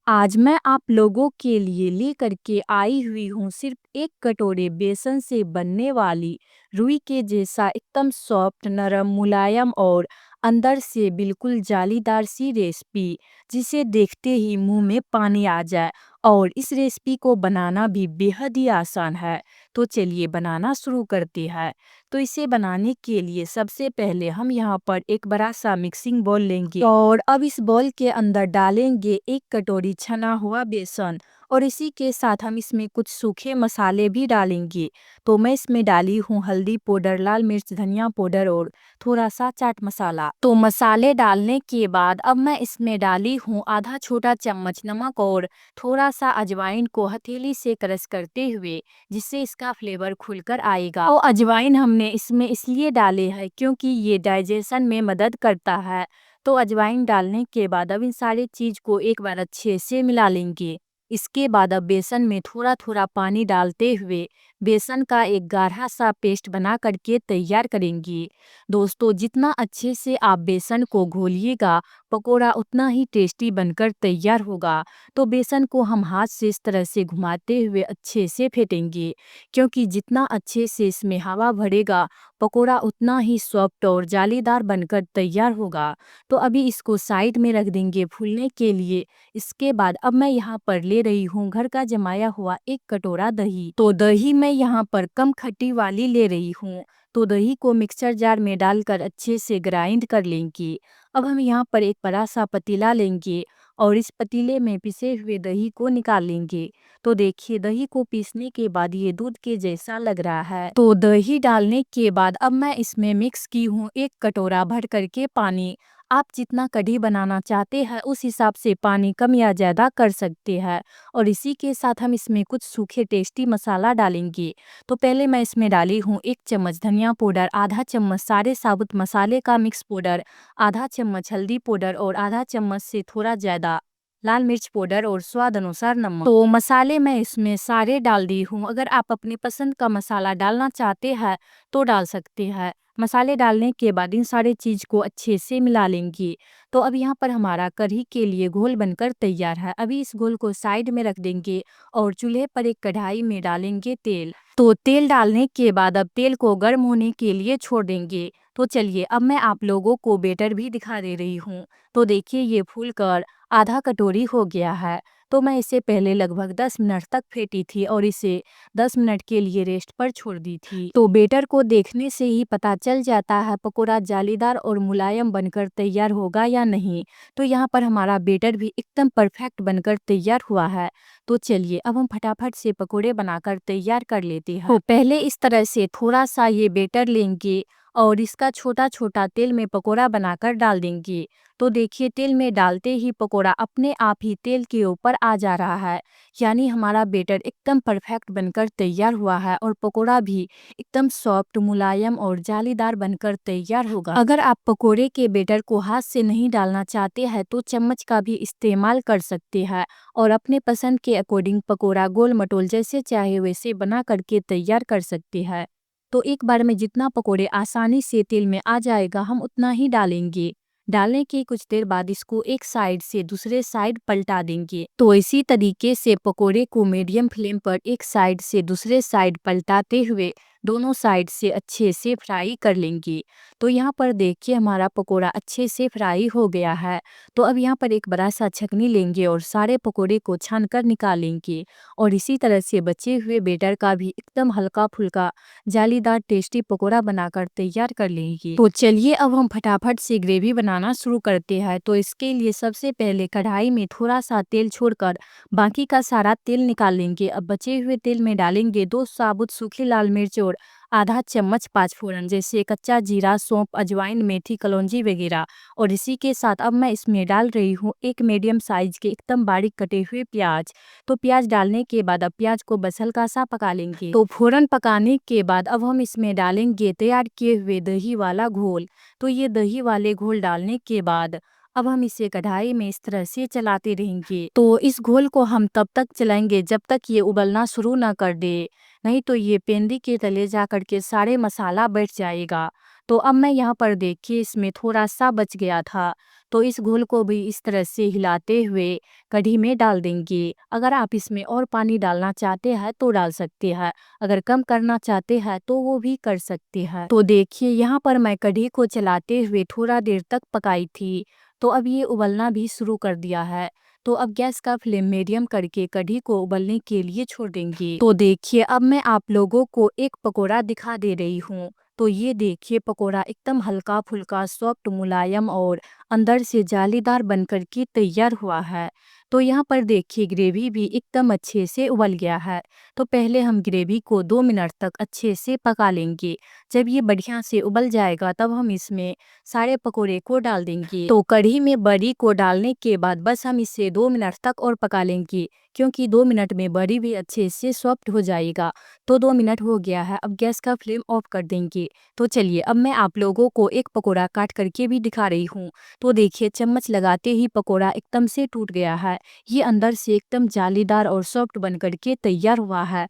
आज मैं आप लोगों के लिए लेकर के आई हुई हूँ सिर्फ एक कटोरे बेसन से बनने वाली रुई के जैसा एकदम सॉफ्ट नरम मुलायम और अंदर से बिल्कुल जालीदार सी रेसिपी जिसे देखते ही मुंह में पानी आ जाए। और इस रेसिपी को बनाना भी बेहद ही आसान है। तो चलिए बनाना शुरू करते हैं। तो इसे बनाने के लिए सबसे पहले हम यहाँ पर एक बड़ा सा मिक्सिंग बोल लेंगे और अब इस बोल के अंदर डालेंगे एक कटोरी छना हुआ बेसन। और इसी के साथ हम इसमें कुछ सूखे मसाले भी डालेंगे। तो मैं इसमें डाली हूँ हल्दी पाउडर, लाल मिर्च, धनिया पाउडर और थोड़ा सा चाट मसाला। तो मसाले डालने के बाद अब मैं इसमें डाली हूँ आधा छोटा चम्मच नमक और थोड़ा सा अजवाइन को हथेली से क्रश करते हुए, जिससे इसका फ्लेवर खुलकर आएगा। और अजवाइन हमने इसमें इसलिए डाले हैं क्योंकि ये डाइजेशन में मदद करता है। तो अजवाइन डालने के बाद अब इन सारी चीज को एक बार अच्छे से मिला लेंगे। इसके बाद अब बेसन में थोड़ा थोड़ा पानी डालते हुए बेसन का एक गाढ़ा सा पेस्ट बना करके तैयार करेंगे। दोस्तों, जितना अच्छे से आप बेसन को घोलिएगा पकोड़ा उतना ही टेस्टी बनकर तैयार होगा। तो बेसन को हम हाथ से इस तरह से घुमाते हुए अच्छे से फेंटेंगे, क्योंकि जितना अच्छे से इसमें हवा भरेगा पकोड़ा उतना ही सॉफ्ट और जालीदार बनकर तैयार होगा। तो अभी इसको साइड में रख देंगे फूलने के लिए। इसके बाद अब मैं यहाँ पर ले रही हूँ घर का जमाया हुआ एक कटोरा दही। तो दही मैं यहाँ पर कम खट्टी वाली ले रही हूँ। तो दही को मिक्सर जार में डालकर अच्छे से ग्राइंड कर लेंगे। अब हम यहाँ पर एक बड़ा सा पतीला लेंगे और इस पतीले में पिसे हुए दही को निकाल लेंगे। तो देखिए दही को पीसने के बाद ये दूध के जैसा लग रहा है। तो दही डालने के बाद अब मैं इसमें मिक्स की हूँ एक कटोरा भर करके पानी। आप जितना कढ़ी बनाना चाहते हैं उस हिसाब से पानी कम या ज़्यादा कर सकते हैं। और इसी के साथ हम इसमें कुछ सूखे टेस्टी मसाला डालेंगे। तो पहले मैं इसमें डाली हूँ एक चम्मच धनिया पाउडर, आधा चम्मच सारे साबुत मसाले का मिक्स पाउडर, आधा चम्मच हल्दी पाउडर और आधा चम्मच से थोड़ा ज़्यादा लाल मिर्च पाउडर और स्वाद अनुसार नमक। तो मसाले मैं इसमें सारे डाल दी हूँ। अगर आप अपनी पसंद का मसाला डालना चाहते हैं तो डाल सकते हैं। मसाले डालने के बाद इन सारे चीज़ को अच्छे से मिला लेंगे। तो अब यहाँ पर हमारा कढ़ी के लिए घोल बनकर तैयार है। अभी इस घोल को साइड में रख देंगे और चूल्हे पर एक कढ़ाई में डालेंगे तेल। तो तेल डालने के बाद अब तेल को गर्म होने के लिए छोड़ देंगे। तो चलिए अब मैं आप लोगों को बेटर भी दिखा दे रही हूँ। तो देखिए ये फूल कर आधा कटोरी हो गया है। तो मैं इसे पहले लगभग 10 मिनट तक फेंटी थी और इसे 10 मिनट के लिए रेस्ट पर छोड़ दी थी। तो बेटर को देखने से ही पता चल जाता है पकोड़ा जालीदार और मुलायम बनकर तैयार होगा या नहीं। तो यहाँ पर हमारा बेटर भी एकदम परफेक्ट बनकर तैयार हुआ है। तो चलिए अब हम फटाफट से पकोड़े बनाकर तैयार कर लेते हैं। तो पहले इस तरह से थोड़ा सा ये बेटर लेंगे और इसका छोटा छोटा तेल में पकोड़ा बनाकर डाल देंगे। तो देखिए तेल में डालते ही पकोड़ा अपने आप ही तेल के ऊपर आ जा रहा है। यानी हमारा बेटर एकदम परफेक्ट बनकर तैयार हुआ है और पकोड़ा भी एकदम सॉफ्ट मुलायम और जालीदार बनकर तैयार होगा। अगर आप पकोड़े के बेटर को हाथ से नहीं डालना चाहते हैं तो चम्मच का भी इस्तेमाल कर सकते हैं और अपने पसंद के अकॉर्डिंग पकोड़ा गोल मटोल जैसे चाहे वैसे बना करके तैयार कर सकते हैं। तो एक बार में जितना पकोड़े आसानी से तेल में आ जाएगा हम उतना ही डालेंगे। डालने के कुछ देर बाद इसको एक साइड से दूसरे साइड पलटा देंगे। तो इसी तरीके से पकोड़े को मीडियम फ्लेम पर एक साइड से दूसरे साइड पलटाते हुए दोनों साइड से अच्छे से फ्राई कर लेंगे। तो यहाँ पर देखिए हमारा पकोड़ा अच्छे से फ्राई हो गया है। तो अब यहाँ पर एक बड़ा सा छकनी लेंगे और सारे पकोड़े को छान कर निकालेंगे और इसी तरह से बचे हुए बेटर का भी एकदम हल्का फुल्का जालीदार टेस्टी पकोड़ा बनाकर तैयार कर लेंगे। तो चलिए अब हम फटाफट से ग्रेवी बनाना शुरू करते हैं। तो इसके लिए सबसे पहले कढ़ाई में थोड़ा सा तेल छोड़कर बाकी का सारा तेल निकाल लेंगे। अब बचे हुए तेल में डालेंगे 2 साबुत सूखी लाल मिर्च और आधा चम्मच 5 फोरन जैसे कच्चा जीरा, सौंफ, अजवाइन, मेथी, कलौंजी वगैरह। और इसी के साथ अब मैं इसमें डाल रही हूँ एक मीडियम साइज के एकदम बारीक कटे हुए प्याज। तो प्याज डालने के बाद अब प्याज को बस हल्का सा पका लेंगे। तो फोरन पकाने के बाद अब हम इसमें डालेंगे तैयार किए हुए दही वाला घोल। तो ये दही वाले घोल डालने के बाद अब हम इसे कढ़ाई में इस तरह से चलाते रहेंगे। तो इस घोल को हम तब तक चलाएंगे जब तक ये उबलना शुरू ना कर दे, नहीं तो ये पेंदी के तले जा करके सारे मसाला बैठ जाएगा। तो अब मैं यहाँ पर देखिए इसमें थोड़ा-सा बच गया था, तो इस घोल को भी इस तरह से हिलाते हुए कढ़ी में डाल देंगे। अगर आप इसमें और पानी डालना चाहते हैं तो डाल सकते हैं, अगर कम करना चाहते हैं तो वो भी कर सकते हैं। तो देखिए यहाँ पर मैं कढ़ी को चलाते हुए थोड़ा देर तक पकाई थी, तो अब ये उबलना भी शुरू कर दिया है। तो अब गैस का फ्लेम मीडियम करके कढ़ी को उबलने के लिए छोड़ देंगे। तो देखिए अब मैं आप लोगों को एक पकोड़ा दिखा दे रही हूँ। तो ये देखिए पकोड़ा एकदम हल्का फुल्का सॉफ्ट मुलायम और अंदर से जालीदार बनकर के तैयार हुआ है। तो यहाँ पर देखिए ग्रेवी भी एकदम अच्छे से उबल गया है। तो पहले हम ग्रेवी को 2 मिनट तक अच्छे से पका लेंगे। जब ये बढ़िया से उबल जाएगा तब हम इसमें सारे पकोड़े को डाल देंगे। तो कढ़ी में बड़ी को डालने के बाद बस हम इसे 2 मिनट तक और पका लेंगे, क्योंकि 2 मिनट में बड़ी भी अच्छे से सॉफ्ट हो जाएगा। तो 2 मिनट हो गया है, अब गैस का फ्लेम ऑफ कर देंगे। तो चलिए अब मैं आप लोगों को एक पकोड़ा काट करके भी दिखा रही हूँ। तो देखिए चम्मच लगाते ही पकोड़ा एकदम से टूट गया है। ये अंदर से एकदम जालीदार और सॉफ्ट बन करके तैयार हुआ है।